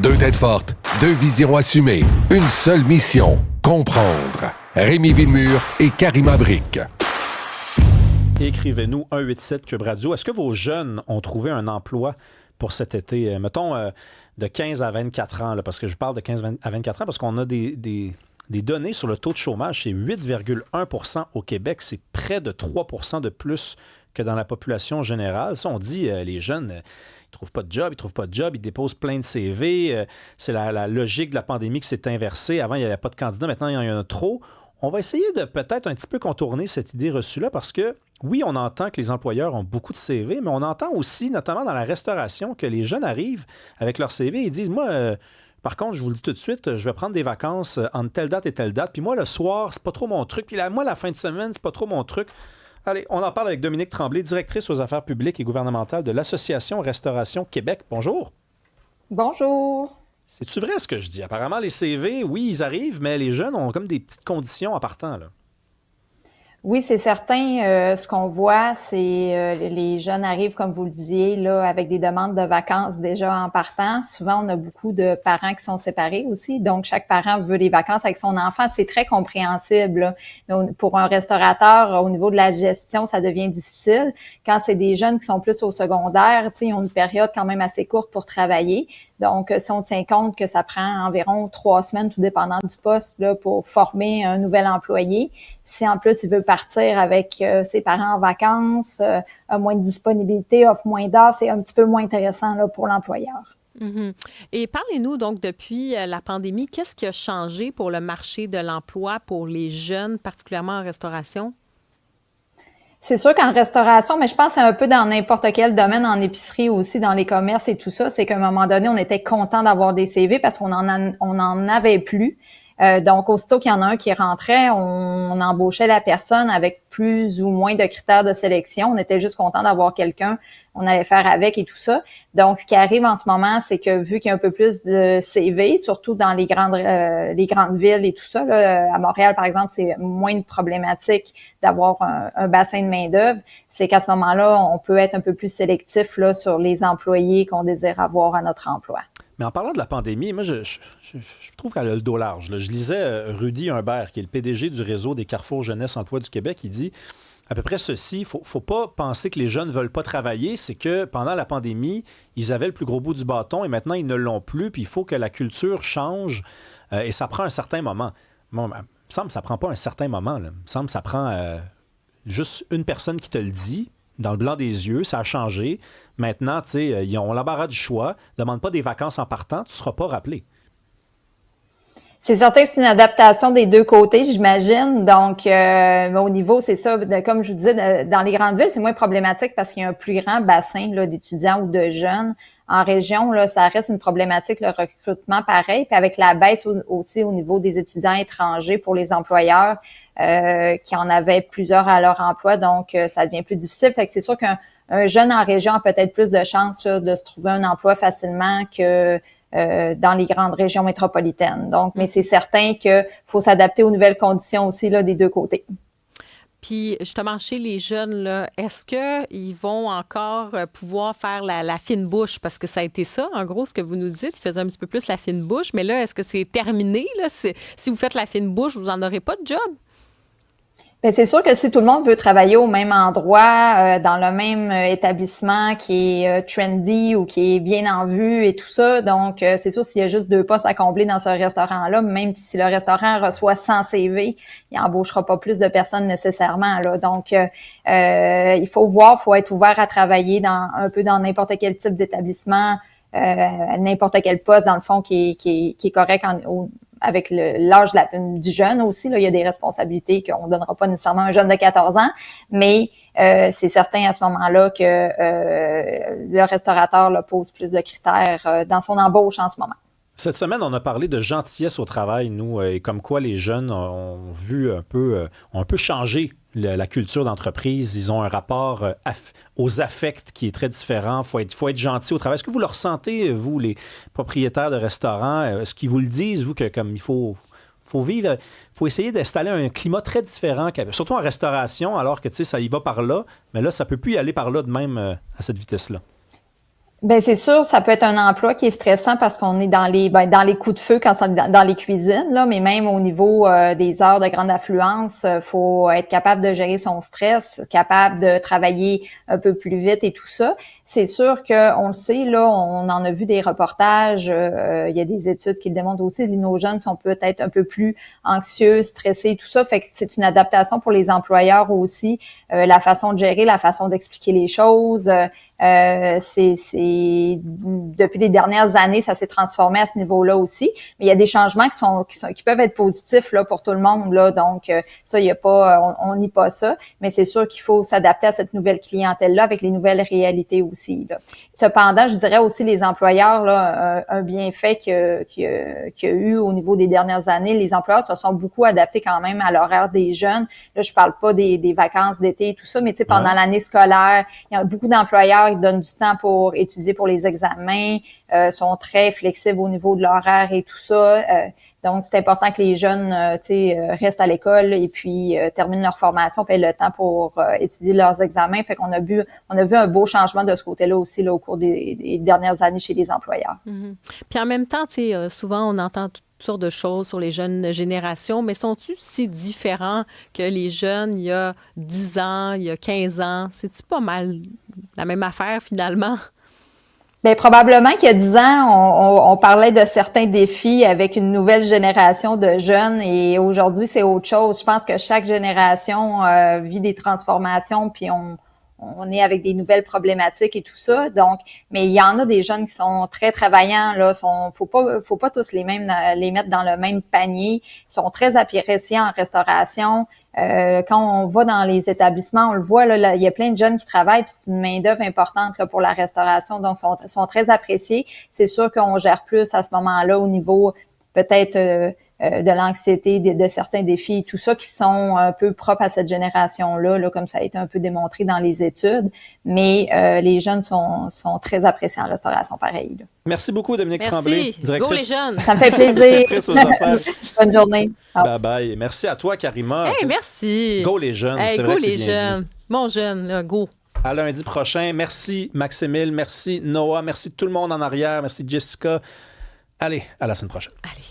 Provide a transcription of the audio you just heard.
Deux têtes fortes, deux visions assumées, une seule mission, comprendre. Rémi Villemure et Karima Brick. Écrivez-nous 187 Cube Radio. Est-ce que vos jeunes ont trouvé un emploi pour cet été? Mettons de 15 à 24 ans, là, parce que je parle de 15 à 24 ans, parce qu'on a des données sur le taux de chômage. C'est 8,1 % au Québec. C'est près de 3 % de plus que dans la population générale. Ça, on dit, les jeunes, ils trouvent pas de job, ils déposent plein de CV. C'est la logique de la pandémie qui s'est inversée. Avant, il n'y avait pas de candidats. Maintenant, il y en a trop. On va essayer de peut-être un petit peu contourner cette idée reçue-là parce que, oui, on entend que les employeurs ont beaucoup de CV, mais on entend aussi, notamment dans la restauration, que les jeunes arrivent avec leur CV et disent, moi, par contre, je vous le dis tout de suite, je vais prendre des vacances entre telle date et telle date, puis moi, le soir, c'est pas trop mon truc, puis moi, la fin de semaine, c'est pas trop mon truc. Allez, on en parle avec Dominique Tremblay, directrice aux affaires publiques et gouvernementales de l'Association Restauration Québec. Bonjour. Bonjour. C'est-tu vrai ce que je dis? Apparemment, les CV, oui, ils arrivent, mais les jeunes ont comme des petites conditions en partant, là. Oui, c'est certain. Ce qu'on voit, c'est les jeunes arrivent, comme vous le disiez, là, avec des demandes de vacances déjà en partant. Souvent, on a beaucoup de parents qui sont séparés aussi. Donc, chaque parent veut des vacances avec son enfant. C'est très compréhensible, là. Mais pour un restaurateur, au niveau de la gestion, ça devient difficile. Quand c'est des jeunes qui sont plus au secondaire, ils ont une période quand même assez courte pour travailler. Donc, si on tient compte que ça prend environ 3 semaines, tout dépendant du poste, là, pour former un nouvel employé, si en plus il veut partir avec ses parents en vacances, a moins de disponibilité, offre moins d'heures, c'est un petit peu moins intéressant là, pour l'employeur. Mm-hmm. Et parlez-nous donc depuis la pandémie, qu'est-ce qui a changé pour le marché de l'emploi pour les jeunes, particulièrement en restauration? C'est sûr qu'en restauration, mais je pense que c'est un peu dans n'importe quel domaine, en épicerie aussi, dans les commerces et tout ça, c'est qu'à un moment donné, on était content d'avoir des CV parce qu'on en avait plus. Donc, aussitôt qu'il y en a un qui rentrait, on embauchait la personne avec plus ou moins de critères de sélection. On était juste content d'avoir quelqu'un, on allait faire avec et tout ça. Donc, ce qui arrive en ce moment, c'est que vu qu'il y a un peu plus de CV, surtout dans les grandes villes et tout ça, là, à Montréal, par exemple, c'est moins une problématique d'avoir un bassin de main-d'œuvre. C'est qu'à ce moment-là, on peut être un peu plus sélectif là, sur les employés qu'on désire avoir à notre emploi. Mais en parlant de la pandémie, moi, je trouve qu'elle a le dos large, là. Je lisais Rudy Humbert, qui est le PDG du réseau des Carrefour Jeunesse Emploi du Québec, il dit à peu près ceci, faut pas penser que les jeunes ne veulent pas travailler, c'est que pendant la pandémie, ils avaient le plus gros bout du bâton et maintenant, ils ne l'ont plus, puis il faut que la culture change et ça prend un certain moment. Bon, il me semble que ça prend pas un certain moment, là. Il me semble que ça prend juste une personne qui te le dit, dans le blanc des yeux, ça a changé. Maintenant, tu sais, ils ont l'embarras du choix. Demande pas des vacances en partant, tu ne seras pas rappelé. C'est certain que c'est une adaptation des deux côtés, j'imagine. Donc, au niveau, c'est ça, comme je vous disais, dans les grandes villes, c'est moins problématique parce qu'il y a un plus grand bassin là, d'étudiants ou de jeunes. En région, là, ça reste une problématique, le recrutement pareil. Puis avec la baisse aussi au niveau des étudiants étrangers pour les employeurs qui en avaient plusieurs à leur emploi, donc ça devient plus difficile. Fait que c'est sûr qu'un jeune en région a peut-être plus de chances là, de se trouver un emploi facilement que dans les grandes régions métropolitaines. Donc, mais c'est certain qu'il faut s'adapter aux nouvelles conditions aussi là, des deux côtés. Puis, justement, chez les jeunes, là, est-ce qu'ils vont encore pouvoir faire la fine bouche? Parce que ça a été ça, en gros, ce que vous nous dites. Ils faisaient un petit peu plus la fine bouche. Mais là, est-ce que c'est terminé? Là? Si vous faites la fine bouche, vous n'en aurez pas de job? Bien, c'est sûr que si tout le monde veut travailler au même endroit, dans le même établissement qui est trendy ou qui est bien en vue et tout ça, donc c'est sûr s'il y a juste 2 postes à combler dans ce restaurant-là, même si le restaurant reçoit 100 CV, il n'embauchera pas plus de personnes nécessairement, là. Donc, il faut voir, il faut être ouvert à travailler un peu dans n'importe quel type d'établissement, n'importe quel poste, dans le fond, qui est correct avec l'âge du jeune aussi. Là, il y a des responsabilités qu'on ne donnera pas nécessairement à un jeune de 14 ans, mais c'est certain à ce moment-là que le restaurateur là, pose plus de critères dans son embauche en ce moment. Cette semaine, on a parlé de gentillesse au travail, nous, et comme quoi les jeunes ont vu ont un peu changé la culture d'entreprise. Ils ont un rapport aux affects qui est très différent. Il faut être gentil au travail. Est-ce que vous le ressentez, vous, les propriétaires de restaurants? Est-ce qu'ils vous le disent, vous, que comme il faut vivre, il faut essayer d'installer un climat très différent, surtout en restauration, alors que, tu sais, ça y va par là, mais là, ça ne peut plus y aller par là de même à cette vitesse-là. Ben c'est sûr, ça peut être un emploi qui est stressant parce qu'on est dans les coups de feu quand c'est dans les cuisines là, mais même au niveau des heures de grande affluence, faut être capable de gérer son stress, capable de travailler un peu plus vite et tout ça. C'est sûr que on le sait là, on en a vu des reportages, il y a des études qui le démontrent aussi, nos jeunes sont peut-être un peu plus anxieux, stressés, tout ça, fait que c'est une adaptation pour les employeurs aussi, la façon de gérer, la façon d'expliquer les choses. C'est depuis les dernières années, ça s'est transformé à ce niveau-là aussi. Mais il y a des changements qui peuvent être positifs là pour tout le monde là. Donc ça, il y a pas, on nie pas ça. Mais c'est sûr qu'il faut s'adapter à cette nouvelle clientèle-là avec les nouvelles réalités aussi. Là. Cependant, je dirais aussi les employeurs là, un bienfait qu'il y a eu au niveau des dernières années, les employeurs se sont beaucoup adaptés quand même à l'horaire des jeunes. Là, je parle pas des vacances d'été et tout ça, mais tu sais pendant l'année scolaire, il y a beaucoup d'employeurs qui donnent du temps pour étudier pour les examens, sont très flexibles au niveau de l'horaire et tout ça. Donc, c'est important que les jeunes restent à l'école et puis terminent leur formation, puis aient le temps pour étudier leurs examens. Fait qu'on a vu un beau changement de ce côté-là aussi là, au cours des dernières années chez les employeurs. Mm-hmm. Puis en même temps, souvent, on entend toutes sortes de choses sur les jeunes générations, mais sont-ils si différents que les jeunes il y a 10 ans, il y a 15 ans? C'est-tu pas mal la même affaire, finalement? Bien, probablement qu'il y a 10 ans, on parlait de certains défis avec une nouvelle génération de jeunes et aujourd'hui, c'est autre chose. Je pense que chaque génération vit des transformations puis on est avec des nouvelles problématiques et tout ça. Donc, mais il y en a des jeunes qui sont très travaillants, là. Faut pas tous les mettre dans le même panier. Ils sont très appréciés en restauration. Quand on va dans les établissements, on le voit, là, il y a plein de jeunes qui travaillent, puis c'est une main-d'œuvre importante là, pour la restauration, donc sont très appréciés. C'est sûr qu'on gère plus à ce moment-là au niveau peut-être de l'anxiété, de certains défis, tout ça qui sont un peu propres à cette génération-là, là, comme ça a été un peu démontré dans les études. Mais les jeunes sont très appréciés en restauration, pareil. Là. Merci beaucoup, Dominique Tremblay. Merci. Go les jeunes! Ça me fait plaisir. Bonne journée. Bye-bye. Merci à toi, Karima. Hey, merci. Go les jeunes. Hey, c'est go vrai que les c'est bien jeunes. dit. Mon jeune, là, go. À lundi prochain. Merci, Maximile. Merci, Noah. Merci tout le monde en arrière. Merci, Jessica. Allez, à la semaine prochaine. Allez.